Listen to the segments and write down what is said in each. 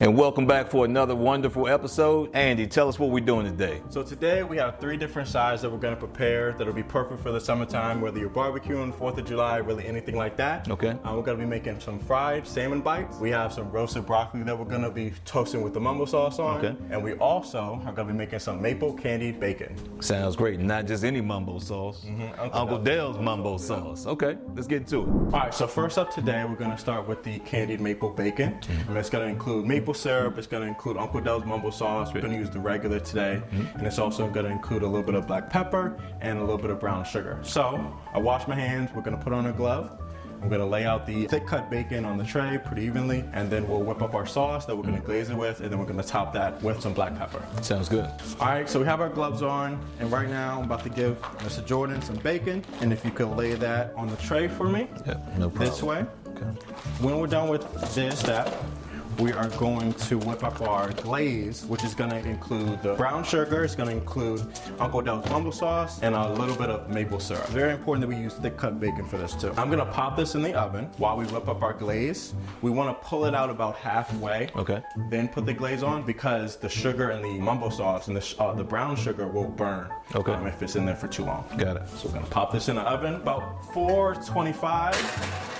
And welcome back for another wonderful episode. Andy, tell us what we're doing today. So today we have 3 different sides that we're going to prepare that'll be perfect for the summertime, whether you're barbecuing, 4th of July, really anything like that. Okay. We're going to be making some fried salmon bites. We have some roasted broccoli that we're going to be toasting with the Mambo sauce on. Okay. And we also are going to be making some maple candied bacon. Sounds great. Not just any Mambo sauce. Uncle Dale's Mambo sauce. Okay, let's get into it. All right, so first up today, we're going to start with the candied maple bacon. And it's going to include maple syrup. It's going to include Uncle Dale's Mambo sauce. We're going to use the regular today. And it's also going to include a little bit of black pepper and a little bit of brown sugar. So I wash my hands. We're going to put on a glove. I'm going to lay out the thick cut bacon on the tray pretty evenly, and then we'll whip up our sauce that we're going to glaze it with, and then we're going to top that with some black pepper. Sounds good. All right, so we have our gloves on, and right now I'm about to give Mr. Jordan some bacon, and if you could lay that on the tray for me. Yep, no problem. This way. Okay. When we're done with this step, we are going to whip up our glaze, which is going to include the brown sugar, it's going to include Uncle Dale's Mambo sauce, and a little bit of maple syrup. Very important that we use thick cut bacon for this too. I'm going to pop this in the oven while we whip up our glaze. We want to pull it out about halfway. Okay. Then put the glaze on because the sugar and the Mambo sauce and the brown sugar will burn. Okay. If it's in there for too long. Got it. So we're going to pop this in the oven about 425.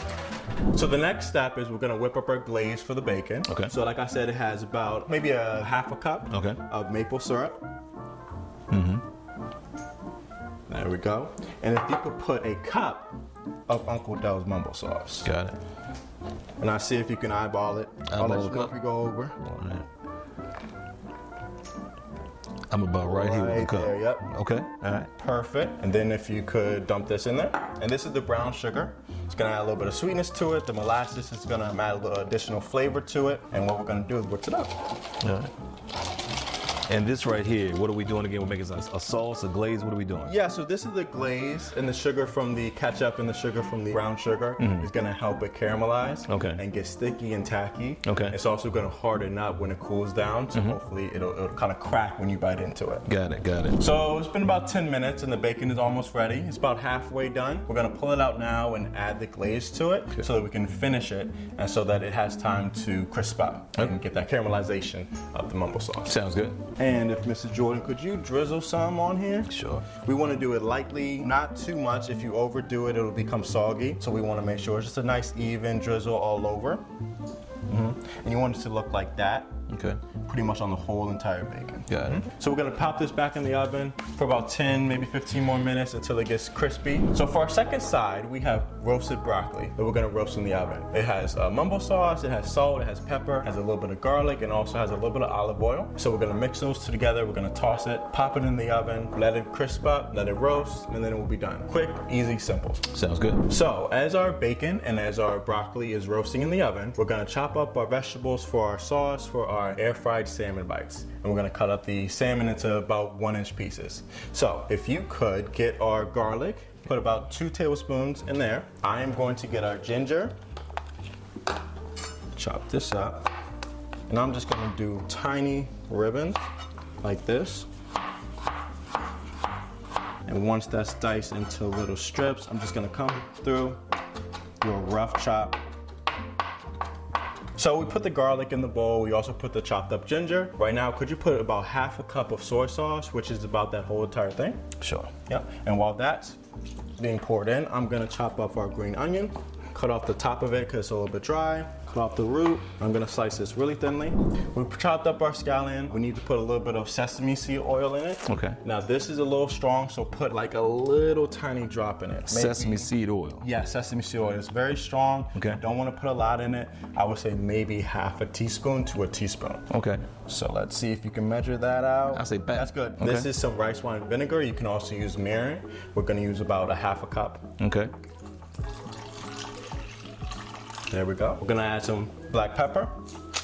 So the next step is we're going to whip up our glaze for the bacon. Okay. So like I said, it has about maybe a half a cup of maple syrup. There we go. And if you could put a cup of Uncle Dale's Mambo sauce. Got it. And I'll see if you can eyeball it. I'll let you know if we go over. All right. I'm about right here with the cup. There, yep. Okay. All right. Perfect. And then if you could dump this in there. And this is the brown sugar. It's going to add a little bit of sweetness to it. The molasses is going to add a little additional flavor to it. And what we're going to do is whip it up. All right. And this right here, what are we doing again? We're making a sauce, a glaze. What are we doing? Yeah, so this is the glaze, and the sugar from the ketchup and the sugar from the brown sugar is going to help it caramelize and get sticky and tacky. Okay. It's also going to harden up when it cools down, so hopefully it'll kind of crack when you bite into it. Got it, got it. So it's been about 10 minutes, and the bacon is almost ready. It's about halfway done. We're going to pull it out now and add the glaze to it so that we can finish it, and so that it has time to crisp up and get that caramelization of the Mambo sauce. Sounds good. And if Mr. Jordan, could you drizzle some on here? Sure. We want to do it lightly, not too much. If you overdo it, it'll become soggy. So we want to make sure it's just a nice even drizzle all over. And you want it to look like that. Okay. Pretty much on the whole entire bacon. Got it. So we're gonna pop this back in the oven for about 10, maybe 15 more minutes until it gets crispy. So for our second side, we have roasted broccoli that we're gonna roast in the oven. It has Mambo sauce, it has salt, it has pepper, has a little bit of garlic, and also has a little bit of olive oil. So we're gonna mix those two together, we're gonna toss it, pop it in the oven, let it crisp up, let it roast, and then it will be done. Quick, easy, simple. Sounds good. So as our bacon and as our broccoli is roasting in the oven, we're gonna chop up our vegetables for our sauce for our air fried salmon bites. And we're gonna cut up the salmon into about 1-inch pieces. So if you could get our garlic, put about 2 tablespoons in there. I am going to get our ginger, chop this up, and I'm just gonna do tiny ribbons like this. And once that's diced into little strips, I'm just gonna come through, do a rough chop. So we put the garlic in the bowl, we also put the chopped up ginger. Right now, could you put about half a cup of soy sauce, which is about that whole entire thing? Sure. Yeah, and while that's being poured in, I'm gonna chop up our green onion, cut off the top of it because it's a little bit dry, cut off the root. I'm gonna slice this really thinly. We chopped up our scallion. We need to put a little bit of sesame seed oil in it. Okay. Now this is a little strong, so put like a little tiny drop in it. Sesame seed oil. Yeah, sesame seed oil. It's very strong. Okay. Don't want to put a lot in it. I would say maybe half a teaspoon to a teaspoon. Okay. So let's see if you can measure that out. I'll say bet. That's good. Okay. This is some rice wine vinegar. You can also use mirin. We're gonna use about a half a cup. Okay. There we go. We're gonna add some black pepper.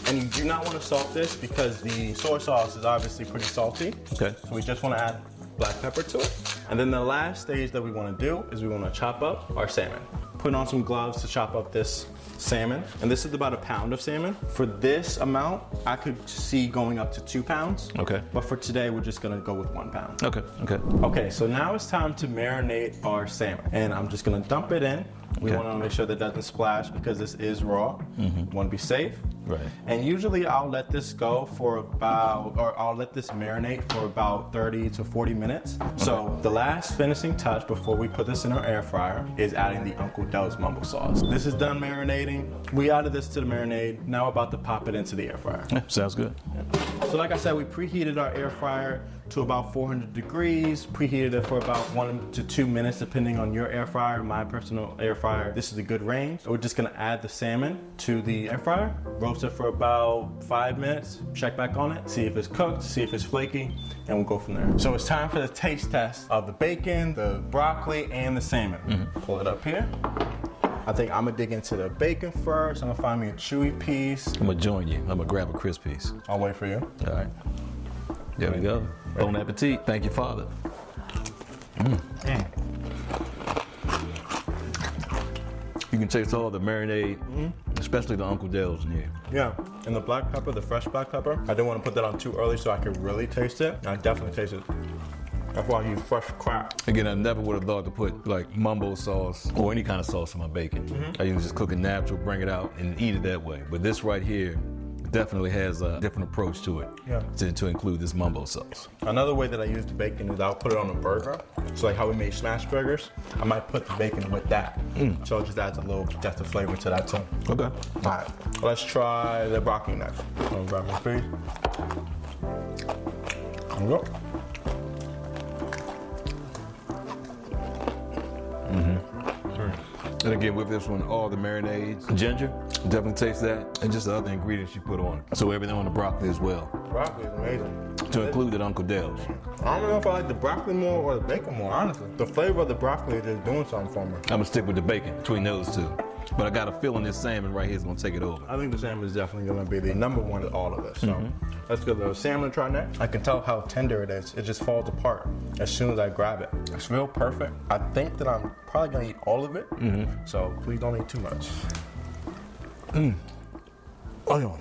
And you do not want to salt this because the soy sauce is obviously pretty salty. Okay. So we just want to add black pepper to it. And then the last stage that we want to do is we want to chop up our salmon. Put on some gloves to chop up this salmon. And this is about a pound of salmon. For this amount, I could see going up to 2 pounds. Okay. But for today, we're just gonna go with 1 pound. Okay, okay. Okay, so now it's time to marinate our salmon. And I'm just gonna dump it in. We want to make sure that doesn't splash because this is raw. We want to be safe. Right. And usually I'll let this go for I'll let this marinate for about 30 to 40 minutes. So the last finishing touch before we put this in our air fryer is adding the Uncle Del's Mambo sauce. This is done marinating. We added this to the marinade. Now we're about to pop it into the air fryer. Yeah, sounds good. So like I said, we preheated our air fryer to about 400 degrees, preheated it for about 1 to 2 minutes depending on your air fryer. My personal air fryer, this is a good range. So we're just gonna add the salmon to the air fryer, roast it for about 5 minutes, check back on it, see if it's cooked, see if it's flaky, and we'll go from there. So it's time for the taste test of the bacon, the broccoli, and the salmon. Pull it up here. I think I'm gonna dig into the bacon first. I'm gonna find me a chewy piece. I'm gonna join you. I'm gonna grab a crisp piece. I'll wait for you. All right. There we go. Bon appetit. Thank you, Father. You can taste all the marinade, especially the Uncle Del's in here. Yeah, and the black pepper, the fresh black pepper, I didn't want to put that on too early so I could really taste it. I definitely taste it. That's why I use fresh crack. Again, I never would have thought to put like Mambo sauce or any kind of sauce on my bacon. I usually just cook it natural, bring it out, and eat it that way. But this right here definitely has a different approach to it. Yeah. To include this Mambo sauce. Another way that I use the bacon is I'll put it on a burger. So like how we made smash burgers, I might put the bacon with that. So it just adds a little depth of flavor to that too. Okay. All right, let's try the broccoli next. I'm gonna grab my piece. There we go. And again, with this one, all the marinades, ginger, definitely taste that, and just the other ingredients you put on it. So everything on the broccoli as well. Broccoli is amazing. To include it, Uncle Del's. I don't know if I like the broccoli more or the bacon more, honestly. The flavor of the broccoli is just doing something for me. I'm gonna stick with the bacon between those two. But I got a feeling this salmon right here is gonna take it over. I think the salmon is definitely gonna be the number one of all of this. So let's give the salmon a try next. I can tell how tender it is. It just falls apart as soon as I grab it. It's real perfect. I think that I'm probably gonna eat all of it. So please don't eat too much. Oh,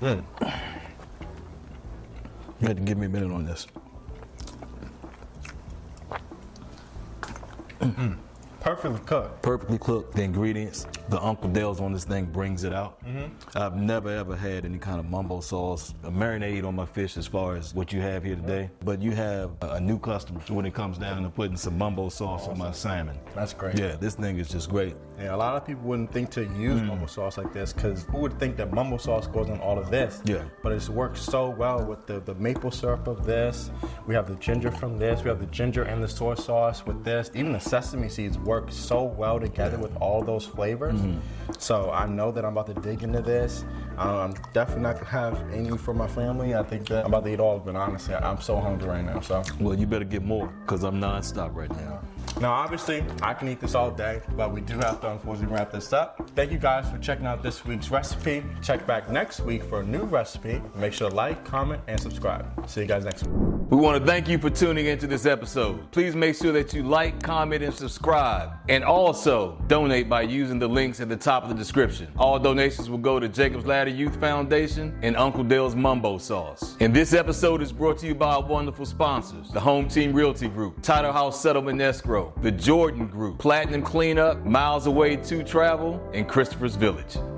yeah. You had to give me a minute on this. Perfectly cooked. Perfectly cooked. The ingredients, the Uncle Del's on this thing brings it out. I've never ever had any kind of Mambo sauce, a marinade on my fish as far as what you have here today. But you have a new customer when it comes down to putting some Mambo sauce on my salmon. That's great. Yeah, this thing is just great. Yeah, a lot of people wouldn't think to use Mambo sauce like this because who would think that Mambo sauce goes on all of this? Yeah. But it's worked so well with the maple syrup of this. We have the ginger from this. We have the ginger and the soy sauce with this. Even the sesame seeds work so well together with all those flavors. So I know that I'm about to dig into this. I'm definitely not gonna have any for my family. I think that I'm about to eat all of it, honestly. I'm so hungry right now, so. Well, you better get more because I'm non-stop right now. Now, obviously, I can eat this all day, but we do have to unfortunately wrap this up. Thank you guys for checking out this week's recipe. Check back next week for a new recipe. Make sure to like, comment, and subscribe. See you guys next week. We want to thank you for tuning into this episode. Please make sure that you like, comment, and subscribe. And also donate by using the links at the top of the description. All donations will go to Jacob's Ladder Youth Foundation and Uncle Del's Mambo Sauce. And this episode is brought to you by our wonderful sponsors, the Home Team Realty Group, Title House Settlement Escrow, the Jordan Group, Platinum Cleanup, Miles Away 2 Travel, and Christopher's Village.